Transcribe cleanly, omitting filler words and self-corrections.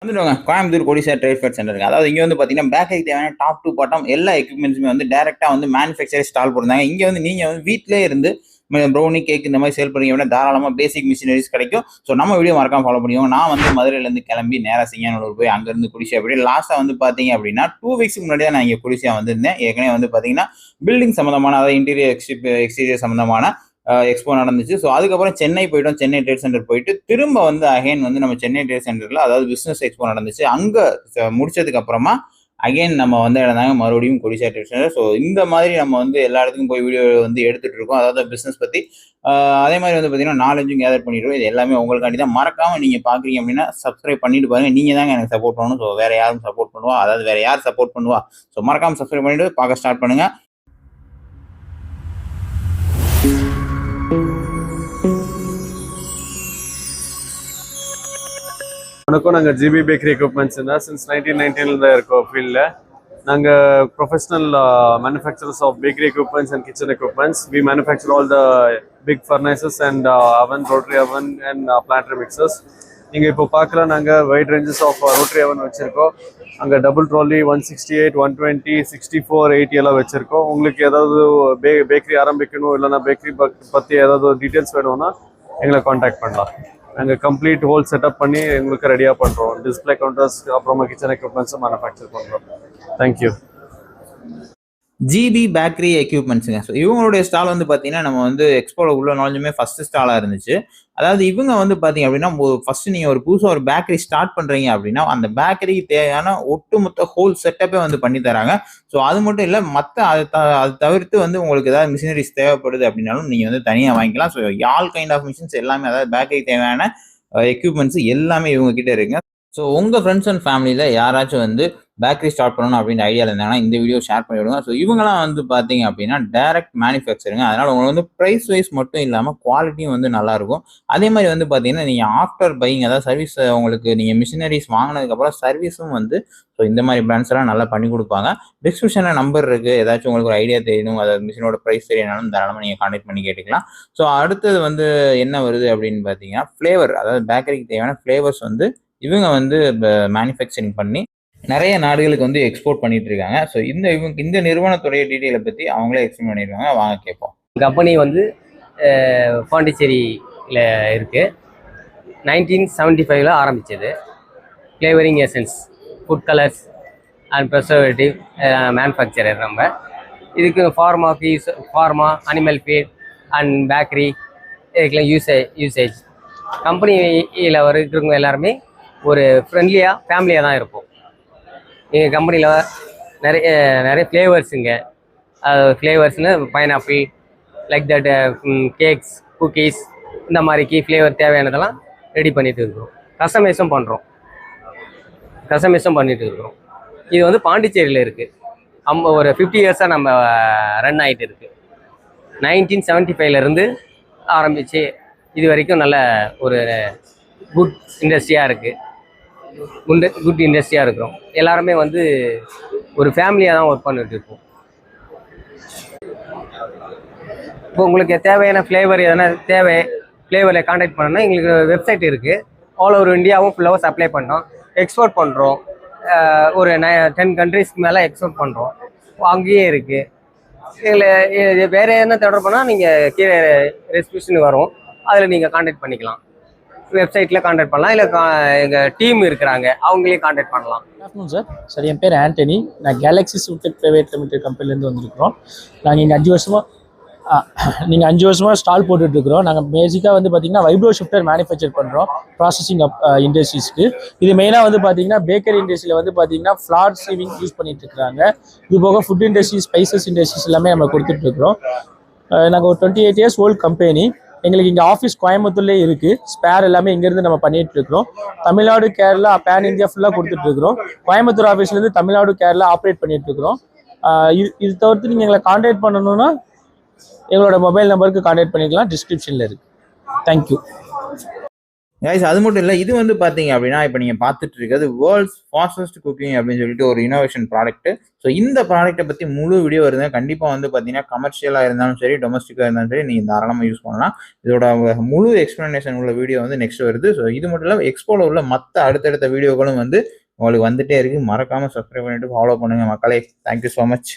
வந்துடுவாங்க Coimbatore கொடிஷா trade fair centre இருக்குது. அதாவது இங்கே வந்து பார்த்தீங்கன்னா பேக்கரிக்கு தேவையான டாப் டு பாட்டம் எல்லா எக்யூப்மெண்ட்ஸுமே வந்து டேரெக்டாக வந்து மேனுஃபேக்சர் ஸ்டால் போட்டிருந்தாங்க. இங்கே வந்து நீங்கள் வந்து வீட்டிலே இருந்து ப்ரௌனி கேக் இந்த மாதிரி சேல் பண்ணுறீங்க அப்படின்னா தாராளமாக பேசிக் மிஷினரிஸ் கிடைக்கும். ஸோ நம்ம வீடியோ மறக்காம ஃபாலோ பண்ணிக்கோங்க. நான் வந்து மதுரையிலேருந்து கிளம்பி நேராக சிங்கானூர் போய் அங்கேருந்து கொடிஷா போய் லாஸ்ட்டாக வந்து பார்த்தீங்க அப்படின்னா 2 வீக்ஸ்க்கு முன்னாடி தான் நான் இங்கே கொடிஷா வந்திருந்தேன். ஏற்கனவே வந்து பார்த்தீங்கன்னா பில்டிங் சம்மந்தமான அதாவது இன்டீரியர் எக்ஸ்டீரியர் சம்மந்தமான எக்ஸ்போ நடந்துச்சு. ஸோ அதுக்கப்புறம் சென்னை போயிட்டோம். சென்னை ட்ரேட் சென்டர் போயிட்டு திரும்ப வந்து அகைன் வந்து நம்ம சென்னை ட்ரேட் சென்டரில் அதாவது பிஸ்னஸ் எக்ஸ்போ நடந்துச்சு. அங்கே முடிச்சதுக்கு அப்புறமா அகைன் நம்ம வந்து இடந்தாங்க மறுபடியும் கொடிஷா ட்ரேட் சென்டர். ஸோ இந்த மாதிரி நம்ம வந்து எல்லா இடத்துக்கும் போய் வீடியோ வந்து எடுத்துட்டு இருக்கோம். அதாவது பிஸ்னஸ் பற்றி அதே மாதிரி வந்து பார்த்தீங்கன்னா நாலேஜும் கேதர் பண்ணிடுவோம். இது எல்லாமே உங்களுக்காண்டி தான். மறக்காம நீங்கள் பார்க்குறீங்க அப்படின்னா சப்ஸ்கிரைப் பண்ணிட்டு பாருங்க. நீங்கள் தாங்க எனக்கு சப்போர்ட் பண்ணணும். ஸோ வேற யாரும் சப்போர்ட் பண்ணுவா, அதாவது வேற யார் சப்போர்ட் பண்ணுவா? ஸோ மறக்காம சப்ஸ்கிரைப் பண்ணிட்டு பார்க்க ஸ்டார்ட் பண்ணுங்க. வணக்கம். நாங்கள் ஜிபி பேக்கரி எக்யூப்மெண்ட்ஸ் சின்ஸ் 1919 இருக்கோம் ஃபீல்டில். நாங்கள் professional manufacturers of bakery equipments and kitchen equipments. We manufacture all the big furnaces and oven, rotary oven and planter mixers. நீங்கள் இப்போ பார்க்குற நாங்கள் வைட் ரேஞ்சஸ் ஆஃப் ரோட்டரி அவன் வச்சுருக்கோம். அங்கே டபுள் ட்ராலி 168, 120, 64, 80 எல்லாம் வச்சுருக்கோம். உங்களுக்கு ஏதாவது பேக்கரி ஆரம்பிக்கணும் இல்லைன்னா பேக்கரி பற்றி ஏதாவது டீட்டெயில்ஸ் வேணும்னா எங்களை காண்டாக்ட் பண்ணலாம். நாங்கள் கம்ப்ளீட் ஹோல் செட்டப் பண்ணி எங்களுக்கு ரெடியாக பண்ணுறோம். டிஸ்பிளே கவுண்டர்ஸ் அப்புறமா கிச்சன் எக்யூப்மெண்ட்ஸும் மேனுஃபேக்சர் பண்ணுறோம். தேங்க்யூ. ஜிபி பேக்கரி எக்யூப்மெண்ட்ஸுங்க. ஸோ இவங்களுடைய ஸ்டால் வந்து பார்த்தீங்கன்னா நம்ம வந்து எக்ஸ்போவில் உள்ள நாலேஜுமே ஃபஸ்ட்டு ஸ்டாலாக இருந்துச்சு. அதாவது இவங்க வந்து பார்த்தீங்க அப்படின்னா ஃபஸ்ட்டு நீங்கள் ஒரு புதுசாக ஒரு பேக்கரி ஸ்டார்ட் பண்ணுறீங்க அப்படின்னா அந்த பேக்கரிக்கு தேவையான ஒட்டுமொத்த ஹோல் செட்டப்பே வந்து பண்ணி தராங்க. ஸோ அது மட்டும் இல்லை, மற்ற அது தவிர்த்து வந்து உங்களுக்கு ஏதாவது மிஷினரிஸ் தேவைப்படுது அப்படின்னாலும் நீங்கள் வந்து தனியாக வாங்கிக்கலாம். So all kind of machines எல்லாமே, அதாவது பேக்கரிக்கு தேவையான எக்யூப்மெண்ட்ஸ் எல்லாமே இவங்க கிட்ட இருக்குங்க. ஸோ உங்கள் ஃப்ரெண்ட்ஸ் அண்ட் ஃபேமிலியில் யாராச்சும் வந்து பேக்கரி ஸ்டார்ட் பண்ணணும் அப்படின்னு ஐடியாவில் இருந்தாங்கன்னா இந்த வீடியோ ஷேர் பண்ணி விடுங்க. ஸோ இவங்கலாம் வந்து பார்த்தீங்க அப்படின்னா டைரக்ட் மேனுஃபேக்சருங்க. அதனால் உங்களுக்கு வந்து ப்ரைஸ் வைஸ் மட்டும் இல்லாமல் குவாலிட்டியும் வந்து நல்லாயிருக்கும். அதே மாதிரி வந்து பார்த்தீங்கன்னா நீங்கள் ஆஃப்டர் பையிங், அதாவது சர்வீஸ், உங்களுக்கு நீங்கள் மிஷினரிஸ் வாங்கினதுக்கப்புறம் சர்வீஸும் வந்து ஸோ இந்த மாதிரி பிராண்ட்ஸ் எல்லாம் நல்லா பண்ணி கொடுப்பாங்க. டிஸ்கிரிப்ஷனில் நம்பர் இருக்குது. ஏதாச்சும் உங்களுக்கு ஒரு ஐடியா தெரியணும், அதாவது மிஷினோட ப்ரைஸ் தெரியனாலும் தாராளமாக நீங்கள் கான்டெக்ட் பண்ணி கேட்டுக்கலாம். ஸோ அடுத்தது வந்து என்ன வருது அப்படின்னு பார்த்தீங்கன்னா ஃப்ளேவர், அதாவது பேக்கரிக்கு தேவையான ஃப்ளேவர்ஸ் வந்து இவங்க வந்து மேனுஃபேக்சரிங் பண்ணி நிறைய நாடுகளுக்கு வந்து எக்ஸ்போர்ட் பண்ணிட்டு இருக்காங்க. ஸோ இந்த நிறுவனத்துடைய டீட்டெயிலை பற்றி அவங்களே எக்ஸ்பிளைன் பண்ணியிருக்காங்க. வாங்க கேட்போம். கம்பெனி வந்து பாண்டிச்சேரியில் இருக்குது. 1975 ஆரம்பித்தது. Flavouring essence, food colours and preservative manufacturer. நம்ம இதுக்கு pharma, animal feed and bakery இதுக்கெல்லாம் யூசேஜ். கம்பெனியில் இருக்கிறவங்க எல்லாருமே ஒரு ஃப்ரெண்ட்லியாக ஃபேமிலியாக தான் இருப்போம். எங்கள் கம்பெனியில் நிறைய ஃப்ளேவர்ஸுங்க. ஃப்ளேவர்ஸ்னு pineapple, like that, cakes, cookies, இந்த மாதிரிக்கு ஃப்ளேவர் தேவையானதெல்லாம் ரெடி பண்ணிட்டு இருக்கிறோம். கஸ்டமைஸும் பண்ணிட்டு இருக்கிறோம். இது வந்து பாண்டிச்சேரியில் இருக்குது. ஒரு 50 இயர்ஸாக நம்ம ரன் ஆகிட்டு இருக்கு. 1975 ஆரம்பித்து இது வரைக்கும் நல்ல ஒரு குட் இண்டஸ்ட்ரியாக இருக்குது. குட் இண்டஸ்ட்ரியாக இருக்கிறோம். எல்லாருமே வந்து ஒரு ஃபேமிலியாக தான் ஒர்க் பண்ணிட்டு இருக்கோம். இப்போ உங்களுக்கு தேவையான ஃப்ளேவர் எதனா ஃப்ளேவரில் கான்டாக்ட் பண்ணணும்னா எங்களுக்கு வெப்சைட் இருக்குது. ஆல் ஓவர் இந்தியாவும் ஃபுல்லாகவும் சப்ளை பண்ணுறோம். எக்ஸ்போர்ட் பண்ணுறோம். ஒரு 10 கண்ட்ரீஸ்க்கு மேலே எக்ஸ்போர்ட் பண்ணுறோம். அங்கேயே இருக்குது. இதில் வேறு என்ன தொடர்புனா நீங்கள் கீழே ரெஸ்பியூஷன் வரும், அதில் நீங்கள் கான்டாக்ட் பண்ணிக்கலாம். வெப்சைட்டில் கான்டாக்ட் பண்ணலாம், இல்லை எங்கள் டீம் இருக்கிறாங்க அவங்களையும் கான்டாக்ட் பண்ணலாம். சார் சார் என் பேர் ஆண்டனி. நான் கேலக்ஸி சூட்டெக் ப்ரைவேட் லிமிடெட் கம்பெனிலேருந்து வந்திருக்கிறோம். நாங்கள் இங்கே 5 வருஷமாக ஸ்டால் போட்டுட்ருக்குறோம். நாங்கள் பேசிக்காக வந்து பார்த்திங்கன்னா வைப்ரோ ஷிஃப்டர் மேனுஃபேக்சர் பண்ணுறோம் ப்ராசஸிங் இண்டஸ்ட்ரீஸ்க்கு. இது மெயினாக வந்து பார்த்திங்கன்னா பேக்கரி இண்டஸ்ட்ரியில் வந்து பார்த்திங்கன்னா ஃப்ளார் சீவிங் யூஸ் பண்ணிட்டு இருக்கிறாங்க. இது போக ஃபுட் இண்டஸ்ட்ரி, ஸ்பைசஸ் இண்டஸ்ட்ரீஸ் எல்லாமே நம்ம கொடுத்துட்ருக்குறோம். நாங்கள் ஒரு 28 இயர்ஸ் ஓல்டு கம்பெனி. எங்களுக்கு இங்கே ஆஃபீஸ் கோயம்புத்தூர்லேயே இருக்குது. ஸ்பேர் எல்லாமே இங்கேருந்து நம்ம பண்ணிகிட்டு இருக்கிறோம். தமிழ்நாடு, கேரளா, பேன் இந்தியா ஃபுல்லாக கொடுத்துட்ருக்குறோம். கோயம்புத்தூர் ஆஃபீஸ்லேருந்து தமிழ்நாடு, கேரளா ஆப்ரேட் பண்ணிகிட்ருக்குறோம். இது தவிர்த்து நீங்கள் எங்களை கான்டாக்ட் பண்ணணுன்னா எங்களோட மொபைல் நம்பருக்கு கான்டாக்ட் பண்ணிக்கலாம். டிஸ்கிரிப்ஷனில் இருக்குது. தேங்க்யூ. கைஸ் அது மட்டும் இல்லை, இது வந்து பார்த்தீங்க அப்படின்னா இப்போ நீங்கள் பார்த்துட்டு இருக்கிறது வேர்ல்ட்ஸ் ஃபாஸ்டஸ்ட் குக்கிங் அப்படின்னு சொல்லிட்டு ஒரு இனோவேஷன் ப்ராடக்ட். ஸோ இந்த ப்ராடக்ட்டை பற்றி முழு வீடியோ வருது. கண்டிப்பாக வந்து பார்த்தீங்கன்னா கமர்ஷியலாக இருந்தாலும் சரி, டொமஸ்டிக்காக இருந்தாலும் சரி, நீங்கள் தாராளமாக யூஸ் பண்ணலாம். இதோட முழு எக்ஸ்பிளனேஷன் உள்ள வீடியோ வந்து நெக்ஸ்ட் வருது. ஸோ இது மட்டும் இல்லை, எக்ஸ்போல உள்ள மற்ற அடுத்தடுத்த வீடியோக்களும் வந்து உங்களுக்கு வந்துட்டே இருக்கு. மறக்காமல் சப்ஸ்கிரைப் பண்ணிட்டு ஃபாலோ பண்ணுங்க மக்களே. Thank you so much.